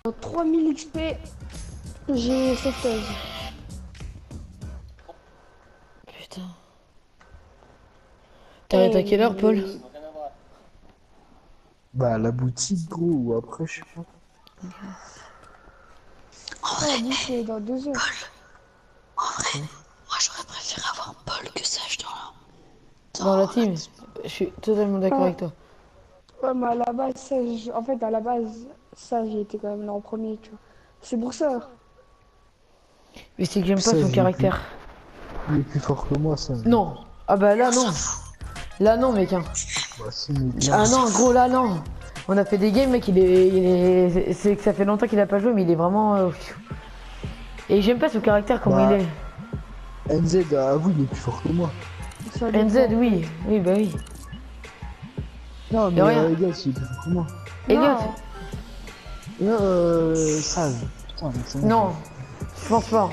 Dans 3000 XP, j'ai 16. Putain. T'arrêtes à quelle heure, Paul? Bah, à la boutique, gros, ou après, je sais pas. Oh, dit c'est dans 2 heures. En vrai, moi j'aurais préféré avoir Paul que Sage Dans la team, je suis totalement d'accord avec toi. Ouais, mais à la base, en fait, à la base, ça, j'ai été quand même là en premier, tu vois. C'est pour ça. Mais c'est que j'aime pas Ça, son caractère. il est plus fort que moi, ça. Non. Ah bah là non. Là non mec hein. Bah, si, mais Ah non gros là non. On a fait des games mec, c'est que ça fait longtemps qu'il a pas joué mais il est vraiment... Et j'aime pas son caractère comment Bah, il est. NZ, avoue, il est plus fort que moi. Ça NZ dépend. oui, oui bah oui. Non, mais De rien. Egas, il est plus fort que moi. Et Non. gars, Sage. Putain, mais c'est bon. non, je pense pas.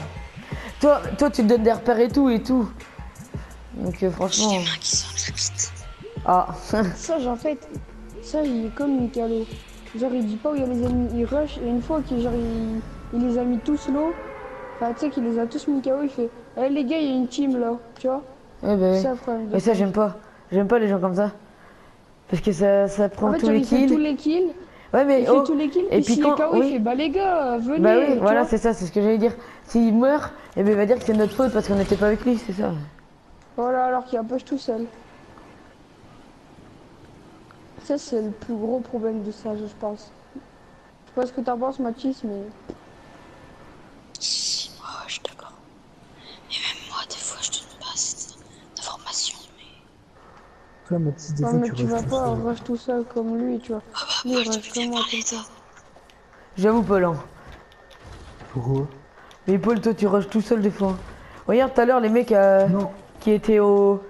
Toi tu te donnes des repères et tout. Donc franchement... Ah. Sage, en fait, Sage, il est comme Mikalo. Genre, il dit pas où il y a les ennemis, il rush, et une fois qu'il genre, il les a mis tous low, enfin, tu sais qu'il les a tous mis KO, il fait eh les gars, il y a une team là, tu vois. Ouais bah C'est oui. ça le problème. Mais ça j'aime pas. J'aime pas les gens comme ça. Parce que ça prend En fait, tous genre, les il fait tous kills. les kills, Ouais mais il oh. fait tous les kills, Et et puis s'il est quand... KO, il oui. fait bah les gars, venez, Bah oui, tu voilà, vois. c'est ça, c'est ce que j'allais dire. S'il meurt, eh ben, il va dire que c'est notre faute parce qu'on n'était pas avec lui, c'est ça. Voilà, alors qu'il push tout seul. Ça, c'est le plus gros problème de Sage, je pense. Je sais pas ce que t'en penses, Mathis, mais... Si, moi je suis d'accord. Et même moi, des fois, je donne pas assez d'informations, mais... Toi, Mathis, des Ouais, fois, mais tu tu vas restes tout pas seul. rush tout seul comme lui, tu vois. Ah bah, Lui, moi, il je rush t'ai comme bien moi tout parlé le ça. temps. J'avoue, Paul. Hein. Pourquoi? Mais Paul, toi, tu rushes tout seul des fois. Regarde tout à l'heure, les mecs Non. qui étaient au.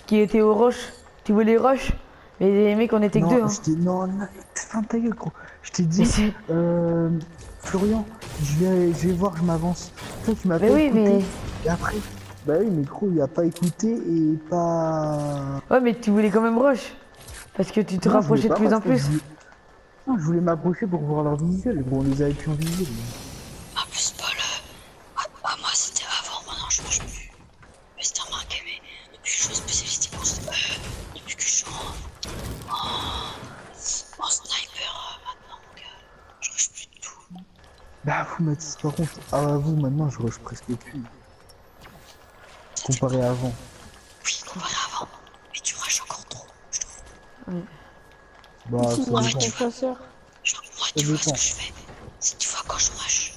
Qui étaient au rush. Tu voulais rush. Mais les mecs, on était que Non, deux. Hein. je t'ai... Non, non, ferme ta gueule, gros. Je t'ai Mais dit, c'est. Florian, je vais voir, je m'avance. Toi, tu m'as pas Mais oui, écouté. mais. Et après, bah oui, mais gros, il a pas écouté et pas... Ouais, mais tu voulais quand même rush. Parce que tu te Non, je voulais rapprochais de pas plus en parce que plus. Non, je voulais m'approcher pour voir leur visuel. Gros, on les avait plus en visuel. En plus, Paul, moi c'était avant, maintenant je mange plus. Mais c'était remarqué, mais depuis que je joue spécialité depuis que je joue en sniper maintenant, donc je rush plus du tout. Bah, vous, Mathis, par contre, vous, maintenant, je rush presque plus. Comparé à avant. Oui, comparé à avant, mais tu rushes encore trop, je trouve. Bah, Ici, ça il y a un dépend. confesseur. Genre, moi, Ça tu vois ce dépend. que je fais? C'est tu vois quand je rush.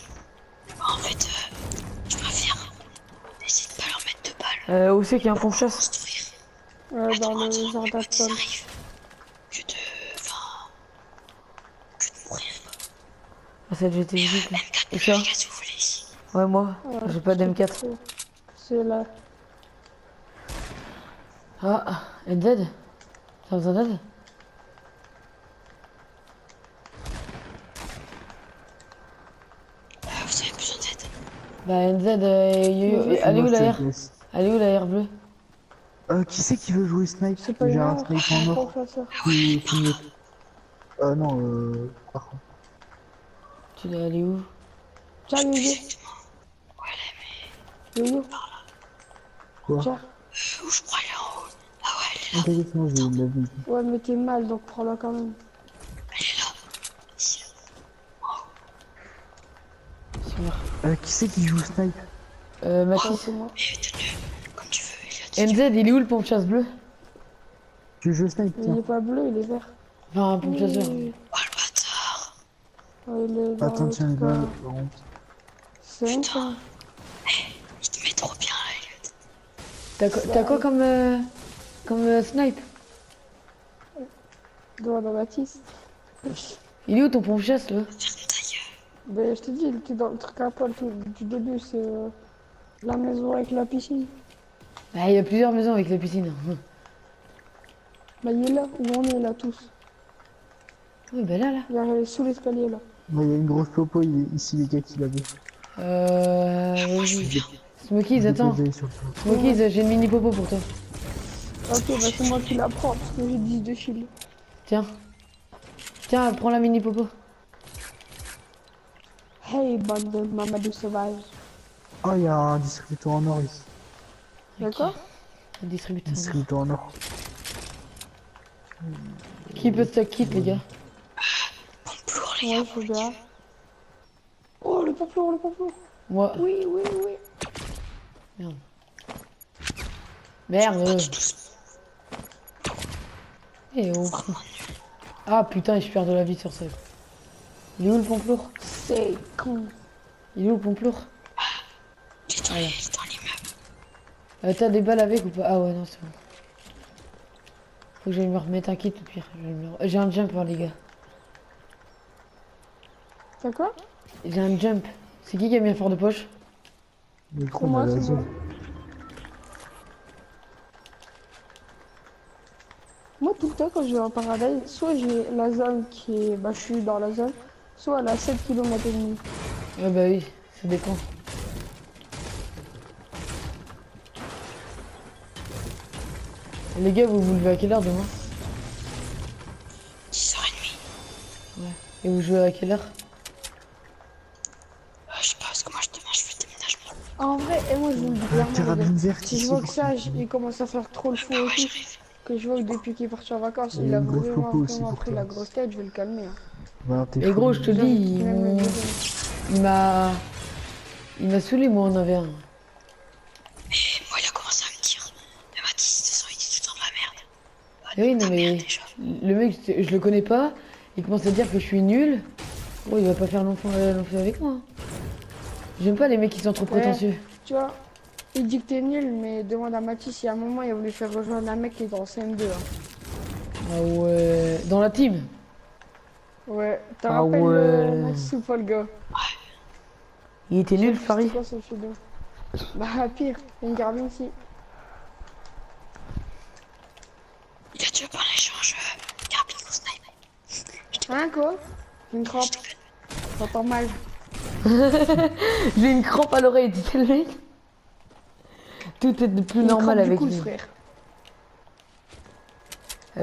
En fait, je préfère essayer de pas leur mettre de balles. Où c'est qu'il y a un pompe chasse? Construire. Dans le Attends, jardin mes de potes, ils Paul. arrivent. Que de... Enfin... Que de mourir, quoi. Ah, c'est le GT vite là. M4 Et bleu, ça? les gars, si vous voulez, ici. Ouais, moi, j'ai pas d'M4. C'est là. Ah, NZ? T'as besoin d'aide? Vous avez besoin d'aide? Bah NZ, elle est où la R? Elle est où la R bleue? Qui c'est qui veut jouer snipe? C'est pas J'ai un grave, snipe c'est en un or. confesseur. Faut mieux. Non, par contre. Tu l'as allé où? Tiens, Yo-Yo. Ouais, là, mais... Yo-Yo. Quoi? Tiens. Où je crois, elle est en haut. Ah ouais, elle est là. T'inquiète, sinon je vais la vie. Ouais, mais t'es mal, donc prends-la quand même. Elle est là. Ici, là. Super. Qui c'est qui joue snipe? Ouais, Mathis. c'est moi. Mais donne-le comme tu veux, Elliot. NZ, il est où le pompe chasse bleu? Tu joues snipe, Il tiens. est pas bleu, il est vert. Enfin, un pompe chasseur. Oui. Oh, le bâtard. Ouais, il est dans Attends, le tiens, les truc, gars, là. par contre. C'est une fin. Il te met trop bien, là, Elliot. T'as quoi comme snipe? Doigt dans Baptiste. Il est où ton pompe chasse là? Ferme ta gueule. Ben, je te dis, il était dans le truc à Paul du début, c'est la maison avec la piscine. Ah, il y a plusieurs maisons avec la piscine. Bah, il est là, où on est là tous. Oui, bah là. Il est sous l'escalier là. Il y a une grosse popo ici, les gars, qui l'avaient. Oui. Smokies, attends. Déposé sur le toit. Smokies, j'ai une mini popo pour toi. Ok, bah c'est moi qui la prends parce que j'ai 10 de shield. Tiens. Tiens, prends la mini popo. Hey, bande de Mamadou sauvage. Oh, il y a un distributeur en or ici. D'accord? Un distributeur. Distributeur en or. Qui peut stock kit, les gars? Pomplour, les Ouais, gars. faut bien. Oh, le pamplour, le pamplour. Moi. Oui, oui, oui. Merde. Merde. Pas du tout ce Eh oh. Ah putain, je perds de la vie sur ça. Il est où le pomplour? C'est con. Il est où le pomplour? Il est dans l'immeuble. T'as des balles avec ou pas? Ah ouais, non, c'est bon. Faut que j'aille me remettre un kit au pire. J'ai un jump, hein, les gars. T'as quoi? J'ai un jump. C'est qui a mis un fort de poche? Mais gros, Pour on a moi, la c'est zone. bon. Moi, tout le temps, quand je vais en paradise, soit j'ai la zone qui est. Bah, je suis dans la zone, soit elle a 7 km et demi. Ouais, bah oui, ça dépend. Les gars, vous vous levez à quelle heure demain? 10h30. Ouais. Et vous jouez à quelle heure? Je sais pas, parce que moi demain je fais le déménagement. En vrai, et moi, je vous le dis clairement, les Carabine gars, verte si je ici, vois que pour ça, toi. il commence à faire trop le fou et tout, que je vois que depuis qu'il est parti en vacances, Et il a une grosse vraiment, popo aussi vraiment pour pris toi. la grosse tête, je vais le calmer. Hein. Voilà, t'es Et gros, je te fou. dis, Même le deuxième. il m'a saoulé, moi, en avait un. Et moi il a commencé à me dire, mais Mathis, de toute façon il dit tout le temps de la merde. Et oui, non, Ta mais merde déjà. le mec, je le connais pas. Il commence à dire que je suis nul. Oh, il va pas faire l'enfant avec moi. J'aime pas les mecs qui sont trop prétentieux. Tu vois, il dit que t'es nul, mais demande à Mathis si à un moment il a voulu faire rejoindre un mec qui est dans CM2. Hein. Ah ouais. Dans la team. Ouais, t'en Ah rappelles ouais. Mathis ou pas le gars? Il était nul, C'était Farid. quoi ce pseudo? Bah pire, il y a une carbine ici. Il a tué par l'échange carabine ou snipe. Hein quoi? Une crampe. J'entends mal. J'ai une crampe à l'oreille, tu sais le mec. Tout est de plus Une normal crampe avec du lui. coude, frère.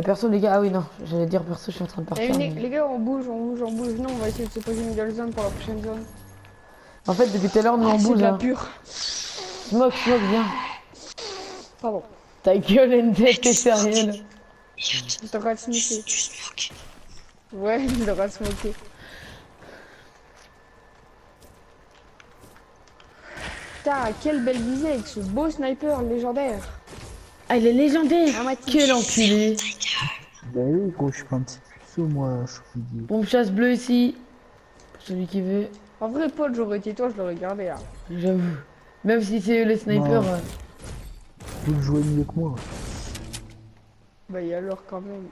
Perso, les gars, ah oui, non, j'allais dire perso, je suis en train de Eh, partir. mais- les gars, on bouge, on bouge, on bouge. Non, on va essayer de se poser une nouvelle zone pour la prochaine zone. En fait, depuis tout à l'heure, nous on C'est bouge. de la Hein. pure. Smoke, viens. Pardon. Ta gueule, ND, t'es sérieux là? Il t'aura de smoker. Tu smoke. Ouais, il aura de smoker. Putain, quelle belle visée avec ce beau sniper légendaire. Ah, il est légendaire. Ah, Mathis. Quel enculé. Bah oui, gros, je suis pas un petit puceau, moi, je suis dit. Pompe chasse bleue ici. Pour celui qui veut. En vrai, Paul, j'aurais été toi, je l'aurais gardé là. J'avoue. Même si c'est les snipers. Non. Vous jouez mieux que moi. Bah, et alors quand même.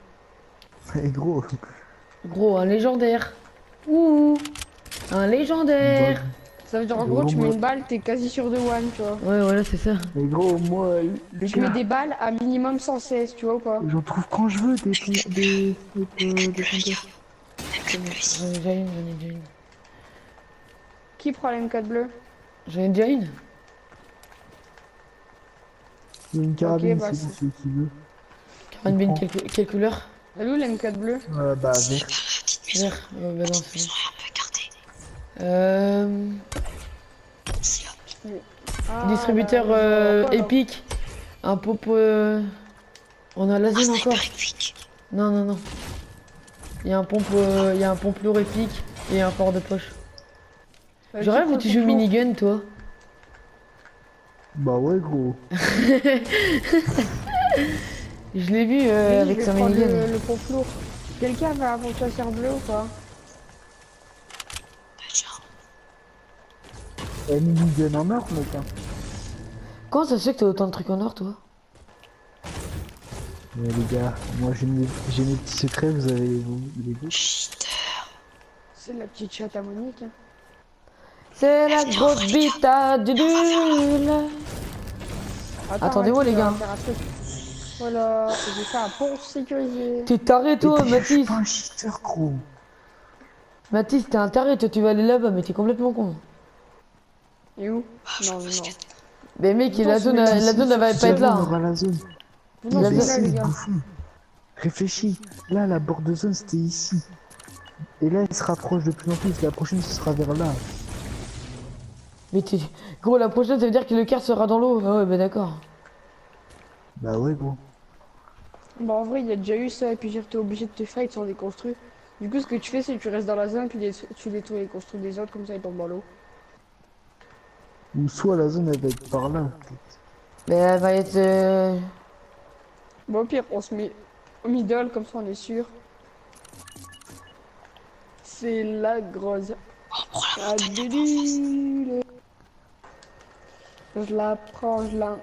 Et gros, Gros, un légendaire. Ouh. Un légendaire. Ça veut dire en gros, tu mets une balle, t'es quasi sûr de one, tu vois. Ouais, voilà, c'est ça. mais gros, moi, les Tu mets gars, des balles à minimum 116, tu vois ou pas? j'en trouve quand je veux des M4 des bleu, les gars. M4 bleu ici. J'en ai déjà une, j'en ai déjà une. Qui prend la M4 bleue? J'en ai déjà une. Il y a une carabine, bah, c'est c'est- celui qui veut. Carabine, Comprends. quelle couleur? Elle est où la M4 bleue? Bah, C'est vert. par la petite maison. Vert. Bah non, La petite c'est maison est un peu écartée. C'est là. Ah, Distributeur là, je vois pas, là. épique. Un pop. On a la Un zone sniper encore. épique. Non, non, non. Il y a un pompe, il y a un pompe lourd épique et un fort de poche. Bah, Je rêve qui où prend tu le joues concours? minigun, toi. Bah ouais, gros. Je l'ai vu Oui, avec je sa vais prendre minigun. le pompe lourd. Quelqu'un va avant chasseur bleu ou pas? Déjà. Elle minigun en or, mec. Hein. Comment ça se fait que t'as autant de trucs en or, toi? Mais les gars, moi j'ai mes petits secrets, vous avez les vôtres. Cheater. C'est la petite chatte à Monique. Hein. C'est la grosse bite à Dudule. Attends, Attendez-moi, Mathis, les on va gars. faire un truc. Voilà, j'ai fait un pont sécurisé. T'es taré, toi, Et puis, je suis Mathis. pas un cheater, gros. Mathis, t'es un taré, toi, tu vas aller là-bas, mais t'es complètement con. Et où? Ah, je Non, pense non. que Mais mec, Attends, la c'est zone, les- la zone elle va pas être là. On Hein. aura la zone. Non, La c'est zone- là, les gars. bouffon. Réfléchis. Là, la bord de zone, c'était ici. Et là, elle se rapproche de plus en plus. La prochaine, ce sera vers là. Mais gros, la prochaine, ça veut dire que le quart sera dans l'eau. Ah ouais, bah d'accord. Bah ouais, gros. Bah en vrai, il y a déjà eu ça, et puis t'es obligé de te fight sans les construire. Du coup, ce que tu fais, c'est que tu restes dans la zone, puis tu détruis les construits des autres, comme ça ils tombent dans l'eau. Ou soit la zone, elle va être par là. Mais elle va être. Bon, au pire, on se met au middle, comme ça on est sûr. C'est la grosse On prend la montagne un peu en face. adulule. Je la prends, je la...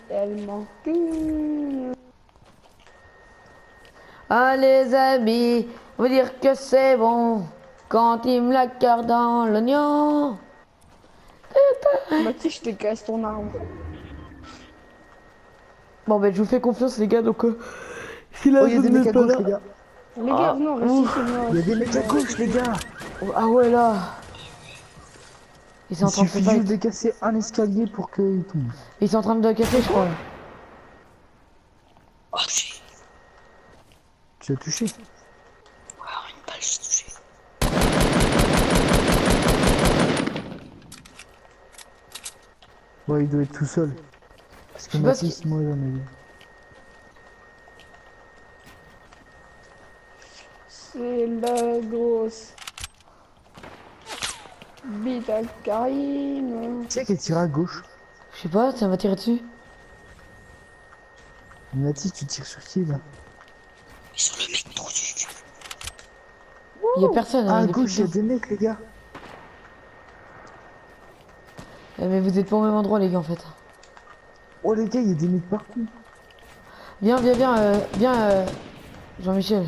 Elle m'encule. Ah les amis, vous dire que c'est bon quand il me la carte dans l'oignon. Bah tu sais, je te casse ton arme. Bon ben je vous fais confiance les gars, donc si Oh, la il y a des zone mecs n'est à pas gauche, là. les gars. Les gars, non, reste ici, non. Il y a des mecs à gauche, les gars. Ah ouais là. Ils sont Il en train de se suffit juste fight. de casser un escalier pour qu'il tombe. Ils sont en train de casser je crois. Là. Oh, j'ai. Tu as touché. Ouais, une balle, j'ai touché. Ouais, il doit être tout seul. Parce que Je sais pas Mathis, moi, j'en ai vu. C'est la grosse bite à Karim. Tu sais qu'elle tire à gauche. Je sais pas, ça m'a tiré dessus. Mathis, tu tires sur qui, là? Mais sur le mec trop du cul. Il y a personne. Ah, Hein, à il est plus gauche, il y a dedans. des mecs, les gars. Mais vous êtes pas au même endroit les gars en fait. Oh, les gars, il y a des mecs partout. Viens, viens, Jean-Michel.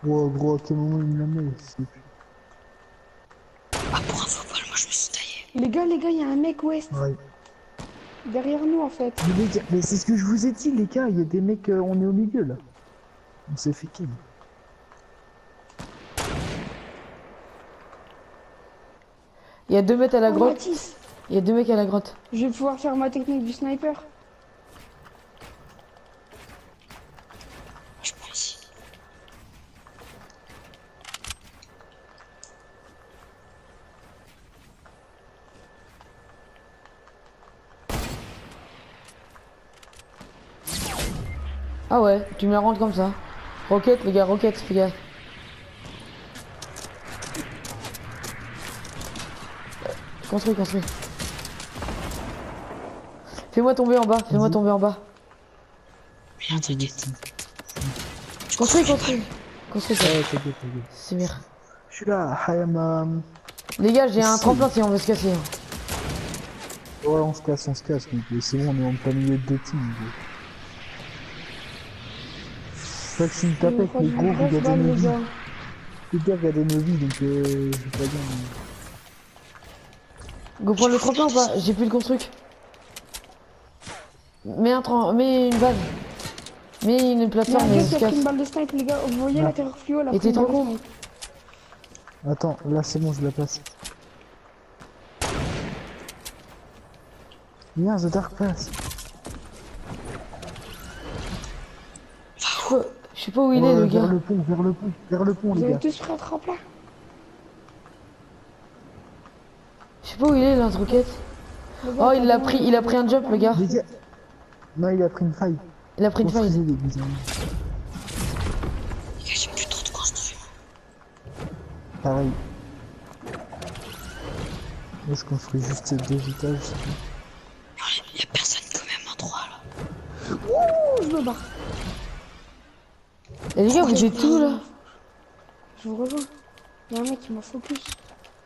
Oh, gros, à quel moment il me la met? Ah, pour un football, moi je me suis taillé. Les gars, il y a un mec ouest. Ouais. Derrière nous, en fait. Mais, les gars, mais c'est ce que je vous ai dit, les gars. Il y a des mecs, on est au milieu, là. On s'est fait kill. Il y a 2 mètres à la Oh, grotte. Mathis, Il y a 2 mecs à la grotte. je vais pouvoir faire ma technique du sniper. Je prends ici. Ah ouais, tu me la rentres comme ça. Roquette les gars, roquette, fais gaffe. Construis, construis. Fais-moi tomber en bas, fais-moi tomber en bas. Ah, t'inquiète. Construis, construis. Construis, Ouais, t'inquiète, t'inquiète. c'est bien. Je suis là, I am, Les gars, j'ai un Si. tremplin si on veut se casser. Hein. Ouais, on se casse, mais c'est bon, on est en plein milieu de deux teams. Gros. Faut que je me tape avec les gros, regardez nos vies. Les gars, regardez nos vies, donc je vais pas bien. Go prendre le tremplin ou pas? J'ai plus le construct. Mets une base. Mets une Il y a plateforme un et gars on se qui a pris casse. une balle de snipe, les gars. Vous voyez Ah. la terreur fluo, là. Et t'es trop con. Attends, là c'est bon, je la place. Viens, The Dark Pass. Je sais pas où il est le vers gars. le pont, vers le pont, vers le pont, Vous les avez gars. tous pris un tremplin. Je sais pas où il est l'introquette. Les gars, Oh il a attendez, pris un jump le gars. Les gars. Non, il a pris une faille. Il a pris une faille. Construisez des bisous. Les gars, j'ai plus trop de construire. Pareil. Moi je construis juste 2 étages. c'est tout. Il y a personne quand même en 3 là. Oh, je me barre. Et les gars vous êtes tout là? Je vous rejoins. Il y a un mec qui m'a focus.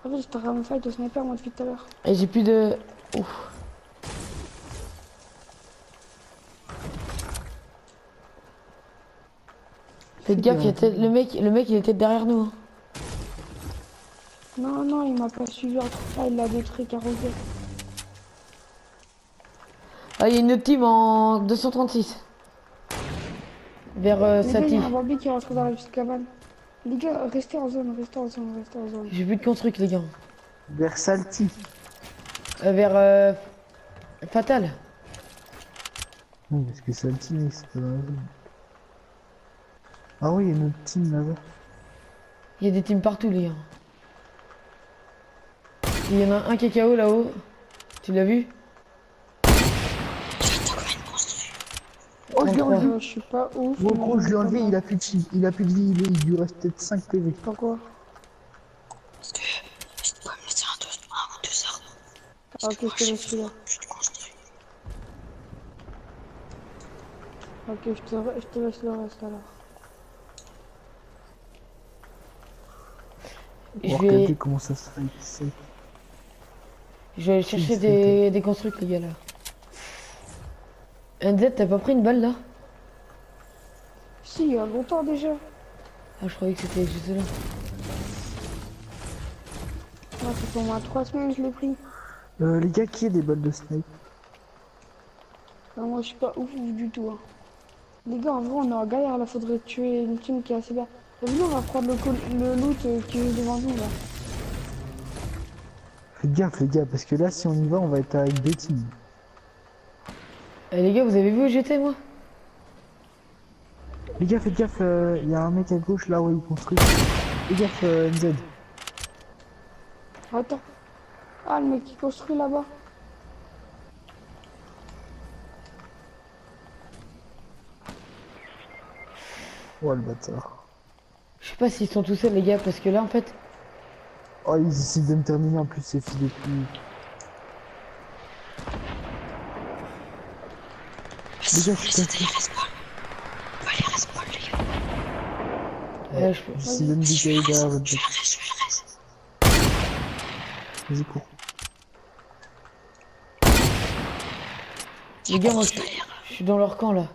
En fait, j'étais en fight de sniper, moi, depuis tout à l'heure. Et j'ai plus de... Ouf. Faites gaffe, il y a peut-être- le mec il était derrière nous. Hein. Non, non, il m'a pas suivi en tout cas, il l'a détruit carrément. Ah il y a une autre team en 236. Vers Les gars, il Sati. y a un Bambi qui est rentré dans la petite cabane. Les gars, restez en zone, restez en zone, restez en zone. J'ai plus de construct, les gars. Vers Salty. Vers Fatal. Oui, parce que Salty, c'est pas dans la zone. Ah oui, il y a une autre team là-bas. Il y a des teams partout, les gars. Il y en a un qui est KO là-haut. Tu l'as vu? Attends, combien de construits? Oh, je l'ai 33. enlevé. Je suis pas ouf. Gros, mais gros, je l'ai enlevé, pas il a plus de shield, il a plus de vie, il lui reste peut-être 5 PV. Pourquoi? Parce que je dois me laisser un ou deux arbres. Ah, ok, je te laisse celui-là. Plus de construits. Ok, je te laisse le reste alors. Je Oh, vais, regardez comment ça se fait. je vais aller chercher des constructs, les gars, là. NZ, t'as pas pris une balle, là? Si, il y a longtemps déjà. Ah, je croyais que c'était juste là. Moi, ça fait au moins 3 semaines que je l'ai pris. Les gars, qui a des balles de snipe? Non, moi, je suis pas ouf du tout. Hein. Les gars, en vrai, on est en galère là, faudrait tuer une team qui est assez bien. Venez, on va prendre le loot qui est devant nous là. Faites gaffe, parce que là, si on y va, on va être avec deux teams. Eh, les gars, vous avez vu où j'étais, moi? Les gars, faites gaffe, il y a un mec à gauche là où il construit. Faites gaffe, NZ. Attends. Ah, le mec qui construit là-bas. Oh le bâtard. Je sais pas s'ils sont tous seuls, les gars, parce que là, en fait... Oh, ils essaient de me terminer en plus, ces filles de pute. Les gars, je suis Les respawn. On va les respawn, les gars. J'essaie de me décaler derrière votre Je tête. vais le reste. Vas-y, cours. Les gars, moi, je suis dans leur camp, là.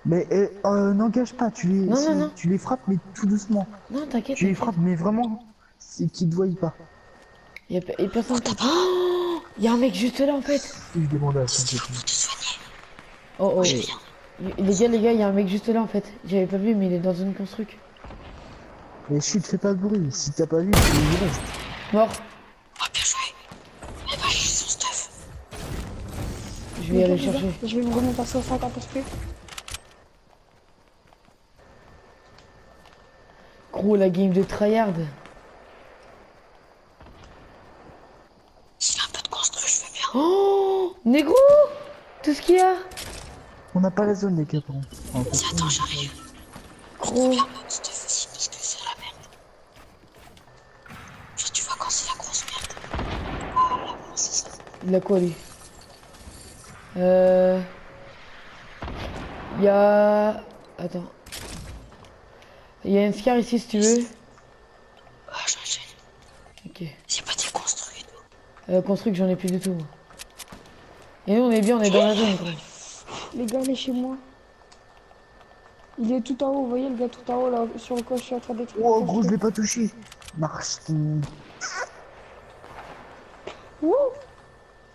Mais n'engage pas, Non. tu les frappes, mais tout doucement. Non, t'inquiète. Tu les frappes, mais vraiment, c'est qu'ils te voient pas. Y'a personne qui... Oh, y a un mec juste là, en fait. Je demande à ça. Pour te soigner. Oh. Je viens. Les gars, y a un mec juste là, en fait. J'avais pas vu, mais il est dans une construct. Mais chut, fais pas de bruit. Si t'as pas vu, tu y restes. Mort. Oh, bien joué. Mais va chercher son stuff. Je vais aller le chercher. Je vais me remonter à 150 HP. Gros, la game de tryhard. S'il y a un peu de construit, je veux bien. Oh, négro. Tout ce qu'il y a. On n'a pas la zone, les gars, par contre. Si, attends, j'arrive. Je Gros. te bien notre stuff aussi parce que c'est la merde. Genre, tu vois quand c'est la grosse merde. Ah, là, comment c'est ça? Il a quoi, lui? Y a... Attends. Il y a une scar ici, si tu veux. Ah, j'enchaîne. Ok. C'est pas des construits et tout. Construct, j'en ai plus du tout. Moi. Et nous, on est bien, on est dans la zone, gros. Les gars, il est chez moi. Il est tout en haut, vous voyez le gars tout en haut là, sur le coin, je suis en train d'être. Oh, gros, je l'ai pas touché. Marche. Wouh.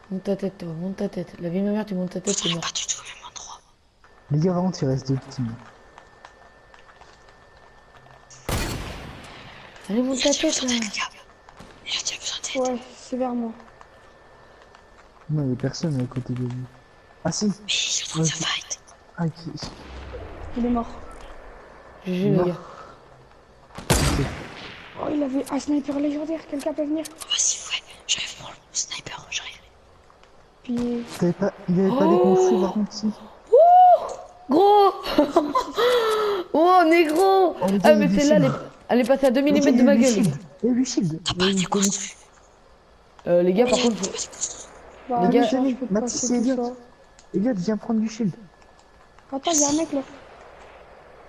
Monte ta tête, toi, monte ta tête. La vie de ma mère, tu montes ta tête, On t'es est mort. pas du tout au même endroit. Les gars, vraiment, il reste deux teams. Allez, monte Il a ta déjà tête, besoin là. d'aide, les gars. Il a déjà besoin d'aide. Ouais, c'est vers moi. Non, il y a personne à côté de lui. Ah si. Mais il est en train de se fight. Ah, qui... Il est mort. GG, les Non. gars. Oh, il avait un sniper légendaire, quelqu'un peut venir. Oh, vas-y, ouais. J'arrive pour le sniper, j'arrive. Puis. Il avait pas des construits, par contre, si. Gros. Oh, négro. Oh, les gars, Ah, il y mais a du celle-là, shield. elle est passée à 2 Les mm gars, il y de a ma du gueule. shield. Il y a du shield. T'as pas des construits. Les gars, par contre, T'as pas des construits. Bah, Les gars, je peux te Mathis, passer c'est tout Elliot. ça. Elliot, viens prendre du shield. Attends, il y a un mec là.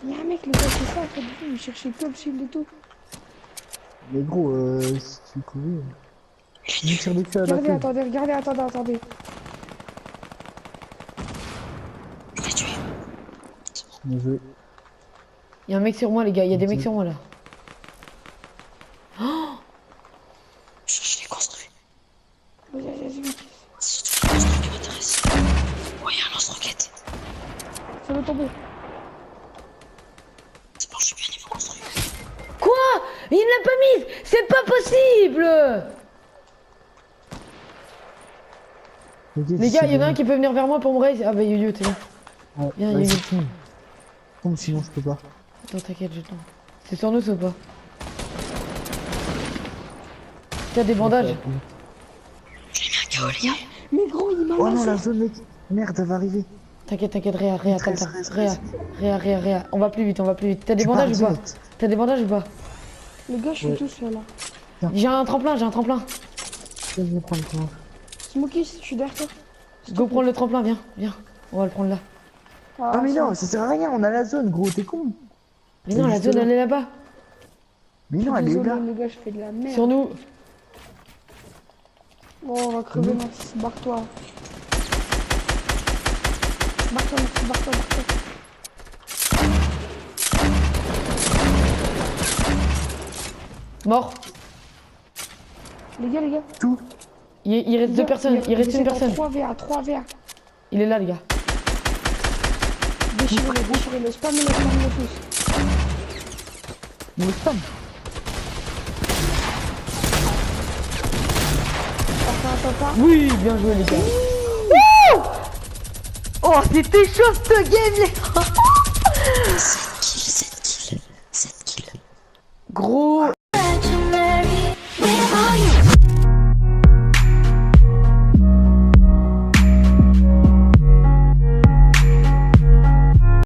Il y a un mec, les gars, c'est ça, en fait, il cherchait que le shield et tout. Mais gros, si tu pouvais... Je lui tire des feux à la Regardez, tête. attendez, regardez, attendez. Je l'ai tué. Bien joué. il y a un mec sur moi, les gars. Il y a des mecs sur moi, là. Je cherche les construits. Vas-y, vite. C'est surtout les construits qui m'intéressent. Oh, il y a un lance-roquette. Ça va tomber. je suis bien niveau construit. Quoi? Il ne l'a pas mise. C'est pas possible. Les gars, il y en a un qui peut venir vers moi pour me raise. Ah bah Yo-Yo, t'es là. Viens, Vas-y, Yo-Yo. tombe. Tombe, sinon je peux pas. Attends, t'inquiète, je tombe. C'est sur nous, ou pas? T'as des bandages? J'ai mis un KO, les gars. Mais gros, il m'a Oh non, la lancé. zone, mec. Merde, elle va arriver. T'inquiète, Réa, Reste, calme-toi. reste, Réa. On va plus vite, T'as des Tu bandages ou pars pas? direct. T'as des bandages ou pas? Les gars, je suis Ouais. tout seul là. J'ai un tremplin. Viens, je vais prendre le temps. Smokey, je suis derrière toi. Go prendre le tremplin, viens. On va le prendre là. Ah, mais ça non, va. ça sert à rien, on a la zone, gros, t'es con. Mais non, la juste zone, là. elle est là-bas. Mais non, elle est Désolé, là. les gars, je fais de la merde. Sur nous. Oh, on va crever, Max. Barre-toi. Barre-toi, Max, barre-toi. Mort. Les gars. Tout. Il reste deux personnes. Il reste une personne. 3 VA. Il est là, les gars. Déchirez-le. Spammez-le tous. Mais spam. Attends. Oui, bien joué, les gars. Oh, c'était chaud ce game, les 7 kills. gros.